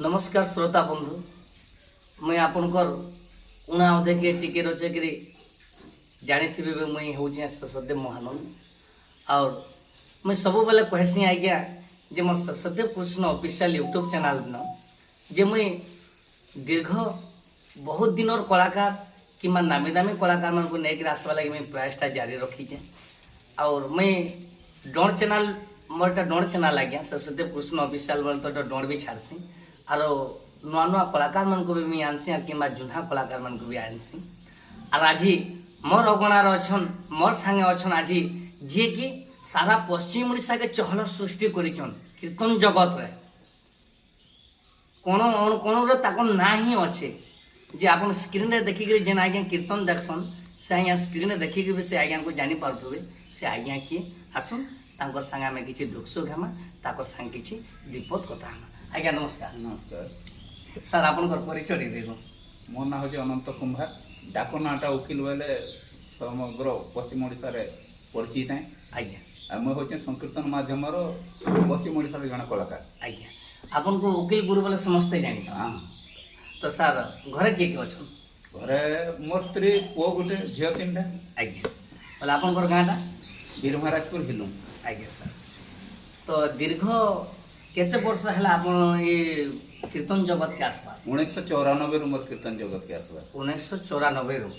नमस्कार श्रोता बंधु मुई आपनकर उना अधे के टिके रोचे कि जानी मुई हूँ ससदेव महानंद और मुई सब बेले कहसी आज्ञा जे मोर ससदेव कृष्ण ऑफिशियल यूट्यूब चैनल न जे मुई दीर्घ बहुत दिन और कलाकार कि नामी दामी कलाकार मान को लेकर आसवा लगे मुई प्रयासटा जारी रखीचे और मुई डोर चैनल मोर डोर चैनल आज्ञा ससदेव कृष्ण ऑफिशियल बोले तो डोर भी छाड़सी आरो नुआ नुआ कलाकार मन को भी मुई आनसी कि जुना कलाकार मन को भी आनसी और आज मोर अगणार अच्छन मोर संगे अच्छन आज जी कि सारा पश्चिम ओडिशा के चहल सृष्टि करिछन कीर्तन जगत रे कोन कोन रे ताको ना ही अच्छे जे आपन स्क्रीन रे देखि के जेन आज्ञा कीर्तन देखसन से आज्ञा स्क्रीन रे देखि के भी से आज्ञा को जानि पारथुबे से आज्ञा की आसुन तांकर संगे आमे किछि दुख सुख हमा ताकर संग किछि विपद कथा हमा आज्ञा नमस्कार। नमस्कार सर आपनकर परिचय दे देबो। मो ना हूँ अनंत कुंभार डाक नाटा वकिल बेले समग्र पश्चिम ओडिशा रे परिचित है आज्ञा आ मैं हूँ संकीर्तन माध्यम पश्चिम ओडिशा रे जन कलाकार आज्ञा आपन को वकील गुरु बोले समस्ते जानि हाँ तो सर घरे के अछन घरे मोर स्त्री पुओ गोटे झील तीन टा आज्ञा बोले आपनकर गाँटा वीर महाराजपुर हिलू आज्ञा सर तो दीर्घ केते वर्ष हैला आपन ये कीर्तन जगत के आसपास 1994 मोर कीर्तन जगत के आसवा 1994 रू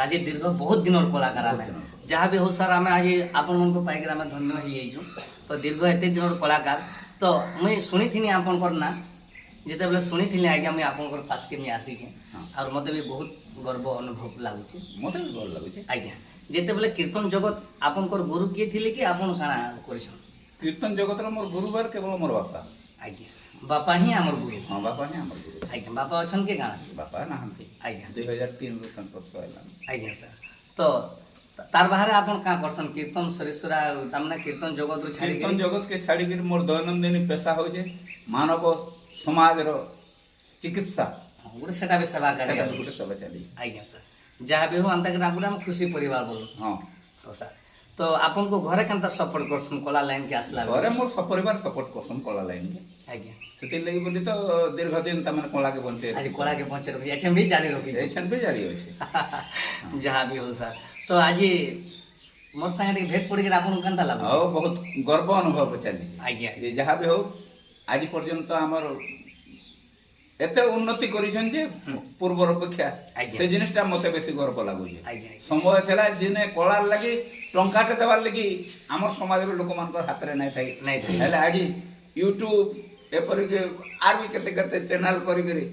आज दीर्घ बहुत दिन और कलाकार आमे जहाँ भी हो सर आमे आज आपन मन को पाइकर आमे धन्य ही जाइछु तो दीर्घ एते दिन और कलाकार तो मुई सुनी थिनी आपन करना जेते बेले सुनी थिनी आज्ञा मुई आपन कर पास के मी आसी के और मते भी बहुत गर्व अनुभव लागुची मते भी भल लागुची आज्ञा जेते बेले कीर्तन जगत आपन कर गुरु के थिले कि आपन काना करिसन कीर्तन जगत रे मोर गुरुवार केवल मोर बापा आज्ञा बापा ही हमर गुरु हाँ बापा ने हमर गुरु आज्ञा बापा अछन के गाना बापा नहांती आज्ञा 2003 रो संपर्क होइला आज्ञा सर तो तार बाहर आपन का करसन कीर्तन सरिसुरा तामना कीर्तन जगत रो छाड़ी कीर्तन जगत के छाड़ी कर मोर दैनंदिन पेशा हो जे मानव समाज रो चिकित्सा गुड सेटा भी सेवा करे गुटे सब चली आज्ञा सर जहाँ भी हो अंत के नापुरा हम खुशी परिवार बोलो हां तो सर तो आपन को घरे केनता सपोर्ट करसन कला लाइन के आसला घरे मोर सपरिवार सपोर्ट करसन कला लाइन के आज्ञा सेति लगी बोली तो दीर्घ दिन त माने कला के बंचे आज कला के पहुंचे रखी एचएम भी जारी रखी एछन पे जारी होছে जहाँ भी हो सर तो आज मोर संगे भेट पड़ी के आपन केनता लागो हां बहुत गर्व अनुभव चली आज्ञा जे जहां भी हो आज पर्यंत हमर एते उन्नति करिसन जे पूर्वर अपेक्षा से जिनिसटा मते बेसी गर्व लागु जे आज्ञा समय थला दिने कलार लागि टंकाटे देवार लागि हमर समाज रो लोक मानकर हाथ रे नै थाई हेले आज यूट्यूब एपर के आर भी केते केते चैनल करी करी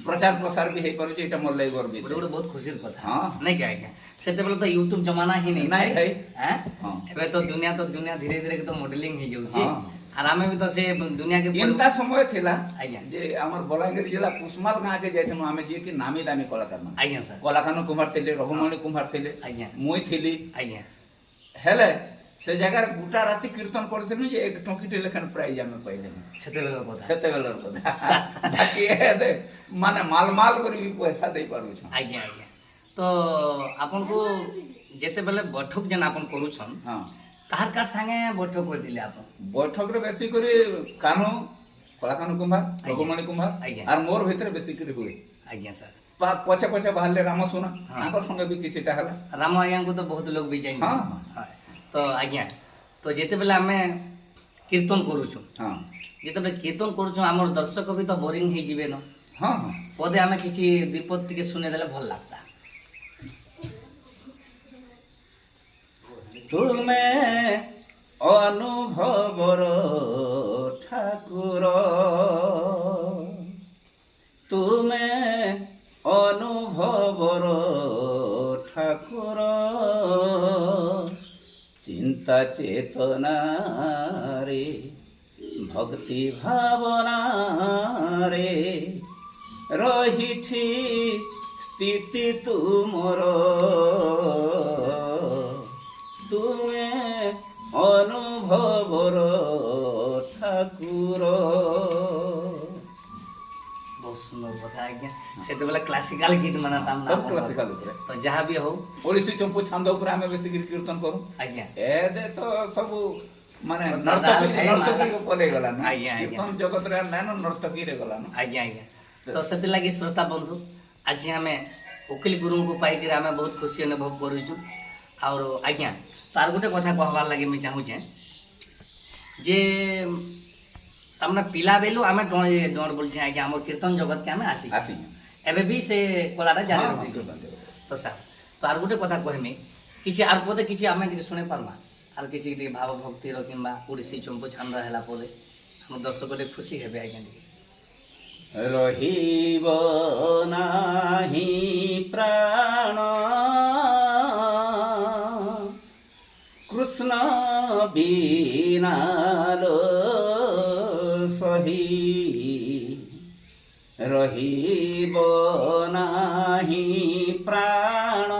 प्रचार प्रसार भी हे करू जे एटा मोर लागि गर्व बड़े बहुत खुशी कथा हां नहीं क्या आज्ञा सेते बेले तो यूट्यूब जमाना ही नहीं नहीं थाई हैं हां एबे तो दुनिया धीरे धीरे तो मॉडलिंग ही जाउची और आमे भी तो से दुनिया के इनता समय थिला आज्ञा जे हमर बलांगीर जिला कुसमाल गां के जाइथनु आमे जे कि नामी दामी कलाकार मन आज्ञा सर कलाकानो कुमार थिले रघुमणि कुमार थिले आज्ञा मुई थिली आज्ञा हेले से जगह गुटा राति कीर्तन करथिनु जे एक टोकीटे लेखन प्राइज आमे पाइले सेते बेले कथा सेते बेलर कथा बाकी ए दे माने माल करी भी पैसा दे पारु छ आज्ञा आज्ञा तो आपन को जेते बेले बैठक जन आपन करू छन हां कार संगे बैठक कर दिले आपन बैठक रे बेसी करी कानो कलाकानो कुमार रघुमणि कुमार और मोर भीतर बेसी करी हुए आज्ञा सर पछे पछे बाहरले राम सुना आकर संगे भी किछटा हला राम आज्ञा को तो बहुत लोग भी जाइन हां तो आज्ञा तो जेते बेले हमें कीर्तन करू छु हां जेते बेले कीर्तन करू छु हमर दर्शक भी तो बोरिंग ही जिवे न हां हां पदे हमें किछि विपत्ति के सुने देले भल लागता तुम्हें अनुभवर ठाकुर तुम्हें अनुभवर ठाकुर चिंता चेतना रे भक्ति भावना रे रहिछि स्थिति तुमर तुमे अनुभवर ठाकुर बहुत सुंदर कथा आज्ञा सेते बेले क्लासिकल गीत माना ताम सब क्लासिकल ऊपर तो जहाँ भी हो ओडिसी चंपू छंद ऊपर हमें बेसी कीर्तन करू आज्ञा ए दे तो सब ମାନେ ଦାଦା ଖାଇ ନର୍ତ୍ତକୀ ପଲେଇ ଗଲା ନା ଆଜ୍ଞା, ଆଜ୍ଞା। କୀର୍ତ୍ତନ ଜଗତରେ ନାଇଁ ନର୍ତ୍ତକୀରେ ଗଲା ନା ଆଜ୍ଞା ଆଜ୍ଞା ତ ସେଥିଲାଗି ଶ୍ରୋତା ବନ୍ଧୁ ଆଜି ଆମେ ଓକିଲ ଗୁରୁଙ୍କୁ ପାଇକିରି ଆମେ ବହୁତ ଖୁସି ଅନୁଭବ କରୁଛୁ ଆଉ ଆଜ୍ଞା ତାର ଗୋଟେ କଥା କହିବାର୍ ଲାଗି ମୁଇଁ ଚାହୁଁଛେ ଯେ ତାମାନେ ପିଲା ବେଲୁ ଆମେ ଡଣ ବୋଲଛେ ଆଜ୍ଞା ଆମର କୀର୍ତ୍ତନ ଜଗତକେ ଆମେ ଆସି ଏବେ ବି ସେ କଳାଟା ଜାରି ହଁ, ରଖିଛୁ କୀର୍ତ୍ତନ ଜଗତ। ତ ସାର୍ ତ ଆର ଗୋଟେ କଥା କହମି କିଛି ଆର ପଦେ କିଛି ଆମେ ଟିକେ ଶୁଣି ପାରମା আর କିଛି ଟିକେ ଭାବ ଭକ୍ତିର କିମ୍ବା ଓଡ଼ିଶୀ ଚମ୍ପୁ ଛାନ୍ଦ ହେଲା ପରେ ଆମ ଦର୍ଶକ ଟିକେ ଖୁସି ହେବେ ଆଜ୍ଞା ଟିକେ ରହିବ ନାହିଁ ପ୍ରାଣ କୃଷ୍ଣ ବିନାଲୋ ସହି ରହିବ ନାହିଁ ପ୍ରାଣ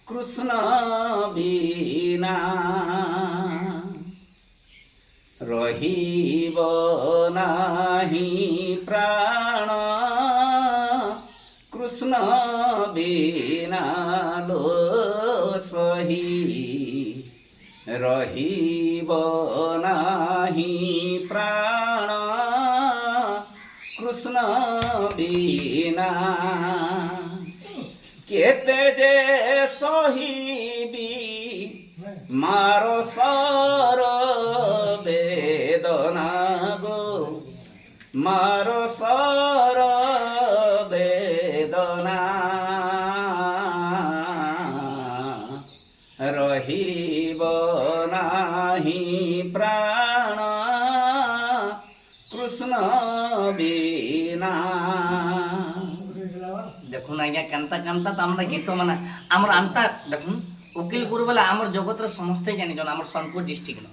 କୃଷ୍ଣ ବିନା ରହିବ ନାହିଁ ପ୍ରାଣ କୃଷ୍ଣ ବିନା ଲୋ ସହି ରହିବ ନାହିଁ ପ୍ରାଣ କୃଷ୍ଣ ବିନା କେତେ ଯେ ସହିବି ମାର ସର ବେଦନା ଗো মার সর বেদনা রহিব নাহি প্রাণ কৃষ্ণ বিনা দেখুন আজ্ঞা কান্তা কান্তা তো আমরা গীত মানে আমার আন্তা দেখুন উকিল গুরু বেলা আমার জগতের সমস্তে জানিছন আমার সোনপুর ডিস্ট্রিক্ট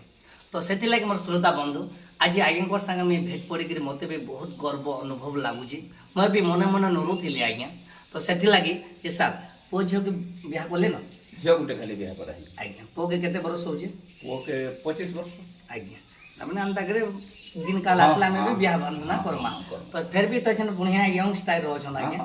তো সেলাগি মোর শ্রোতা বন্ধু আজি আজ্ঞাঙ্কর সাথে আমি ভেট পড়িকি মতো ବି ବହୁତ ଗର୍ବ ଅନୁଭବ ଲାଗୁଛି ମୁଁ ବି ମନେ ମନେ ନରୁଥିଲି ଆଜ୍ଞା ତ ସେଥିଲାଗି ଯେ ସାର୍ ପୁଅ ଝିଅକୁ ବିହା କଲେ ନା ଝିଅ ଗୋଟେ ଖାଲି ବିହା କରାଇ ଆଜ୍ଞା ପୁଅକେ କେତେ ବର୍ଷ ହଉଛି ପୁଅକେ 25 ବର୍ଷ ଆଜ୍ଞା ତାମାନେ ଆମ ତାକରେ ଦିନ କାଳ ଆସିଲା ଆମେ ବି ବିହା ବନ୍ଦନା କରମା ତ ଫେର ବି ତ ଛନ ବୁଣିଆ ୟଙ୍ଗ ଷ୍ଟାଇଲ ରହୁଛନ୍ ଆଜ୍ଞା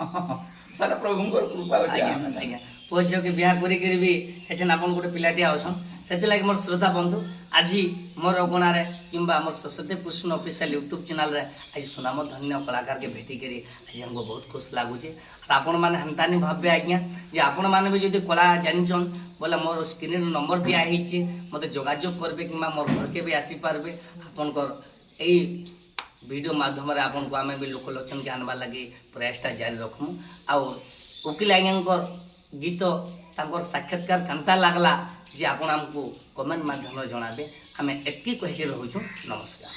ସାରା ପ୍ରଭୁଙ୍କର କୃପା ଅଛି ଆଜ୍ଞା ଆଜ୍ଞା ପୁଅ ଝିଅକେ ବିହା କରିକିରି ବି ଏଛେନ୍ ଆପଣ ଗୋଟେ ପିଲାଟିଏ ଆଉଛନ୍ ସେଥିଲାଗି ମୋର ଶ୍ରୋତା ବନ୍ଧୁ ଆଜି ମୋର ଅଗଣାରେ କିମ୍ବା ଆମର ସରସ୍ୱତୀ କୃଷ୍ଣ ଅଫିସିଆଲ ୟୁଟ୍ୟୁବ ଚ୍ୟାନେଲରେ ଆଜି ସୁନାମ ଧନ୍ୟ କଳାକାରକେ ଭେଟିକରି ଆଜି ଆମକୁ ବହୁତ ଖୁସି ଲାଗୁଛି আর ଆପଣମାନେ ହେନ୍ତାନି ଭାବବେ ଆଜ୍ଞା ଯେ ଆପଣମାନେ ବି ଯଦି କଳା ଜାଣିଛନ୍ ବୋଲେ ମୋର ସ୍କ୍ରିନ୍ରେ ନମ୍ବର ଦିଆ ହେଇଛି ମୋତେ ଯୋଗାଯୋଗ କରିବେ କିମ୍ବା ମୋର ଘରକେ ବି ଆସିପାରିବେ ଆପଣଙ୍କର ଏଇ ভিডিও মাধ্যমে আপনার আমি বি লোকলোচনকে আনবার লাগে প্রয়াসটা জারি রাখমু আউ উকিল আজ্ঞাঙ্কর গীত তাঁর সাক্ষাৎকার কেনতা লাগলা যে আপনার আমি কমেন্ট মাধ্যমে জনাবে আমি এতকি কহিকি রহুছু নমস্কার।